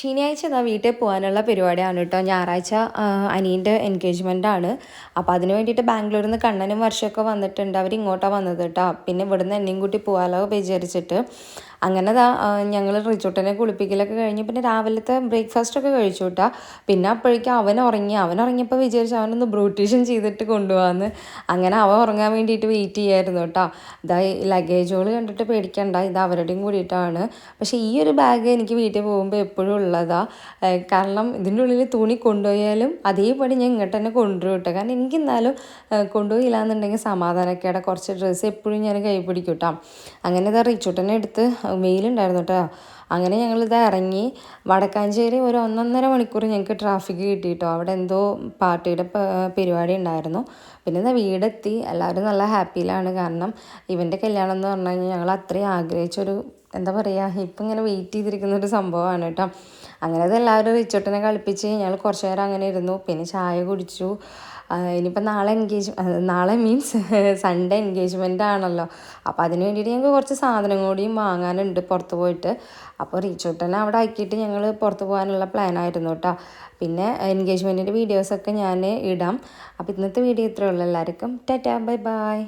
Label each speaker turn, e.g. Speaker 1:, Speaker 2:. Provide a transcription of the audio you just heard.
Speaker 1: ശനിയാഴ്ച ഇതാ വീട്ടിൽ പോകാനുള്ള പരിപാടിയാണ് കേട്ടോ. ഞായറാഴ്ച അനിയൻ്റെ എൻഗേജ്മെൻറ്റാണ്. അപ്പോൾ അതിന് വേണ്ടിയിട്ട് ബാംഗ്ലൂരിൽ നിന്ന് കണ്ണനും വർഷമൊക്കെ വന്നിട്ടുണ്ട്. അവർ ഇങ്ങോട്ടാണ് വന്നത് കേട്ടോ. പിന്നെ ഇവിടുന്ന് എന്നെയും കൂട്ടി പോകാമല്ലോ വിചാരിച്ചിട്ട് അങ്ങനെ ഞങ്ങൾ റിച്ചോട്ടനെ കുളിപ്പിക്കലൊക്കെ കഴിഞ്ഞ് പിന്നെ രാവിലത്തെ ബ്രേക്ക്ഫാസ്റ്റൊക്കെ കഴിച്ചു കേട്ടോ. പിന്നെ അപ്പോഴേക്കും അവൻ ഉറങ്ങിയപ്പോൾ വിചാരിച്ചു അവനൊന്ന് ബ്യൂട്ടീഷ്യൻ ചെയ്തിട്ട് കൊണ്ടുപോകാമെന്ന്. അങ്ങനെ അവൻ ഉറങ്ങാൻ വേണ്ടിയിട്ട് വെയിറ്റ് ചെയ്യായിരുന്നു കേട്ടോ. ഇതാ ലഗേജുകൾ കണ്ടിട്ട് പേടിക്കണ്ട, ഇത് അവരുടെയും കൂടിയിട്ടാണ്. പക്ഷേ ഈ ഒരു ബാഗ് എനിക്ക് വീട്ടിൽ പോകുമ്പോൾ എപ്പോഴും ഉള്ളതാണ്. കാരണം ഇതിൻ്റെ ഉള്ളിൽ തുണി കൊണ്ടുപോയാലും അതേപടി ഞാൻ ഇങ്ങോട്ട് തന്നെ കൊണ്ടുവരും കേട്ടോ. കാരണം എനിക്കെന്നാലും കൊണ്ടുപോയില്ല എന്നുണ്ടെങ്കിൽ സമാധാനക്കേടെ കുറച്ച് ഡ്രസ്സ് എപ്പോഴും ഞാൻ കൈ പിടിക്കും കേട്ടോ. അങ്ങനെ ഇതാ റിച്ചോട്ടനെ എടുത്ത് വെയിലുണ്ടായിരുന്നു കേട്ടോ. അങ്ങനെ ഞങ്ങളിത് ഇറങ്ങി. വടക്കാഞ്ചേരി ഒരു 1.5 മണിക്കൂർ ഞങ്ങൾക്ക് ട്രാഫിക് കിട്ടിയിട്ടോ. അവിടെ എന്തോ പാർട്ടിയുടെ പരിപാടി ഉണ്ടായിരുന്നു. പിന്നെ ഇതാ വീടെത്തി. എല്ലാവരും നല്ല ഹാപ്പിയിലാണ്. കാരണം ഇവൻ്റെ കല്യാണം എന്ന് പറഞ്ഞു കഴിഞ്ഞാൽ ഞങ്ങൾ അത്രയും ആഗ്രഹിച്ചൊരു, എന്താ പറയുക, ഇപ്പം ഇങ്ങനെ വെയിറ്റ് ചെയ്തിരിക്കുന്നൊരു സംഭവമാണ് കേട്ടോ. അങ്ങനെ അത് എല്ലാവരും റിച്ചോട്ടനെ കളിപ്പിച്ച് ഞങ്ങൾ കുറച്ച് നേരം അങ്ങനെ ഇരുന്നു. പിന്നെ ചായ കുടിച്ചു. ഇനിയിപ്പോൾ നാളെ മീൻസ് സൺഡേ എൻഗേജ്മെൻ്റ് ആണല്ലോ. അപ്പോൾ അതിന് വേണ്ടിയിട്ട് ഞങ്ങൾക്ക് കുറച്ച് സാധനം കൂടിയും വാങ്ങാനുണ്ട് പുറത്ത് പോയിട്ട്. അപ്പോൾ റിച്ചോട്ടനെ അവിടെ ആക്കിയിട്ട് ഞങ്ങൾ പുറത്ത് പോകാനുള്ള പ്ലാനായിരുന്നു കേട്ടോ. പിന്നെ എൻഗേജ്മെൻറ്റിൻ്റെ വീഡിയോസൊക്കെ ഞാൻ ഇടാം. അപ്പോൾ ഇന്നത്തെ വീഡിയോ ഇത്രയേ ഉള്ളൂ. എല്ലാവർക്കും ടാറ്റാ, ബൈ ബൈ.